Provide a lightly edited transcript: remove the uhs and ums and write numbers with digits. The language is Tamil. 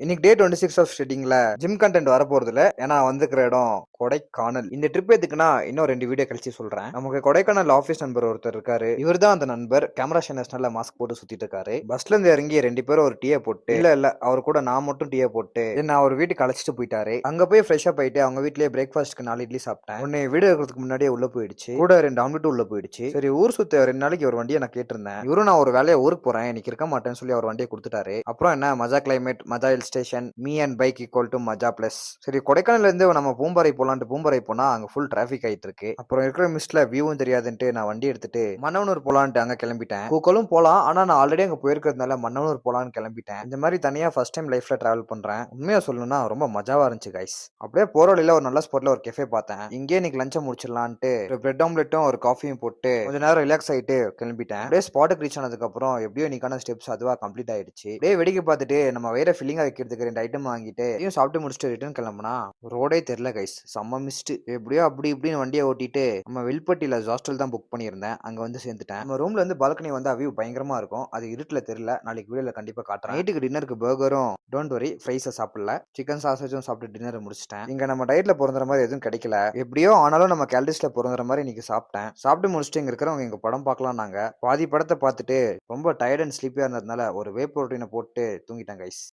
இன்னைக்கு டே 26 ஆஃப் ஷெட்டிங்ல ஜிம் கண்டென்ட் வரப்போறதில்ல. ஏன்னா வந்துக்கிற இடம் கொடைக்கானல். இந்த ட்ரிப் எதுக்குன்னா இன்னும் 2 வீடியோ கழிச்சு சொல்றேன். நமக்கு கொடைக்கானல் ஆஃபீஸ் நண்பர் ஒருத்தர் இருக்காரு. இவர் தான் அந்த நண்பர். கேமரா ஷைனஸ்னால மாஸ்க் போட்டு சுத்திட்டு இருக்காரு. பஸ்ல இருந்து இறங்கி 2 பேரும் ஒரு டீயை போட்டு இல்ல அவர் கூட நான் மட்டும் டீயை போட்டு என்ன அவர் வீட்டுக்கு அழைச்சிட்டு போயிட்டாரு. அங்க போய் ஃப்ரெஷ் அப் ஆயிட்டு அவங்க வீட்லயே பிரேக்ஃபாஸ்ட்க்கு 4 இட்லி சாப்பிட்டேன். உன்னை வீடியோ எடுக்கிறதுக்கு முன்னாடியே உள்ள போயிடுச்சு. கூட 2 ஆம்லெட் உள்ள போயிடுச்சு. சரி ஊர் சுத்த 2 நாளைக்கு ஒரு வண்டியை நான் கேட்டிருந்தேன். இவரும் நான் ஒரு வேலையை ஊருக்கு போறேன் இன்னைக்கு இருக்க மாட்டேன்னு சொல்லி அவர் வண்டியை கொடுத்துட்டாரு. அப்புறம் என்ன மஜா கிளைமேட், மஜா hill station, me and bike equal to மஜா பிளஸ். சரி கொடைக்கானல்ல இருந்து நம்ம பூம்பாறை போலான்ட்டு பூம்பாறை போனா அங்க ஃபுல் டிராபிக் ஆயிட்டு இருக்கு. அப்புறம் இருக்கிற மிஸ்ட்ல வியூவும் தெரியாதுன்ட்டு நான் வண்டி எடுத்துட்டு மன்னவனூர் போலான்ட்டு அங்க கிளம்பிட்டேன். கூக்கலும் போலாம், ஆனா நான் ஆல்ரெடி அங்க போயிருக்கிறதுனால மன்னவனூர் போலான்னு கிளம்பிட்டேன். இந்த மாதிரி தனியா ஃபர்ஸ்ட் டைம் லைஃப்ல டிராவல் பண்றேன். உண்மையா சொல்லணும்னா ரொம்ப மஜாவா இருந்துச்சு கைஸ். அப்படியே போற வழியில ஒரு நல்ல ஸ்பாட்ல ஒரு கெஃபே பார்த்தேன். இங்கே இன்னைக்கு லஞ்சை முடிச்சிடலான்ட்டு ஒரு பிரெட் ஆம்லெட்டும் ஒரு காஃபியும் போட்டு கொஞ்ச நேரம் ரிலாக்ஸ் ஆயிட்டு கிளம்பிட்டேன். அப்படியே ஸ்பாட்டுக்கு ரீச் ஆனதுக்கு அப்புறம் எப்படியோ இன்னைக்கான ஸ்டெப்ஸ் அதுவா கம்ப்ளீட் ஆயிடுச்சு. அப்படியே வேடிக்கை பார்த்துட்டு நம்ம வயிற ஃபில்லிங்கா வைக்கிறதுக்கு 2 ஐட்டம் வாங்கிட்டு சாப்பிட்டு முடிச்சுட்டு ரிட்டர்ன் கிளம்புனா ரோடே தெரியல கைஸ். செம்ம மிஸ்ட். எப்படியோ அப்படி இப்படின்னு வண்டியை ஓட்டிட்டு நம்ம வில்பட்டியில ஹாஸ்டல் தான் புக் பண்ணியிருந்தேன். அங்க வந்து சேர்ந்துட்டேன். நம்ம ரூம்ல இருந்து பால்கனி வந்து வியூ பயங்கரமா இருக்கும். அது இருட்டுல தெரியல. நாளைக்கு வீடியோல கண்டிப்பா காட்டுறேன். நைட்டுக்கு டின்னருக்கு பர்கரும் டோன்ட் வரி ஃப்ரைஸை சாப்பிடல, சிக்கன் சாசேஜும் சாப்பிட்டு டின்னர் முடிச்சிட்டேன். இங்க நம்ம டயட்ல பொருந்துற மாதிரி எதுவும் கிடைக்கல. எப்படியோ ஆனாலும் நம்ம கேலரிஸ்ல பொருந்துற மாதிரி இன்னைக்கு சாப்பிட்டேன். சாப்பிட்டு முடிச்சுட்டு இங்க இருக்கிறவங்க இங்க படம் பார்க்கலாம். நாங்க பாதி படத்தை பார்த்துட்டு ரொம்ப டயர்ட் அண்ட் ஸ்லீப்பியா இருந்ததுனால ஒரு வே புரோட்டீனை போட்டு தூங்கிட்டேன் கைஸ்.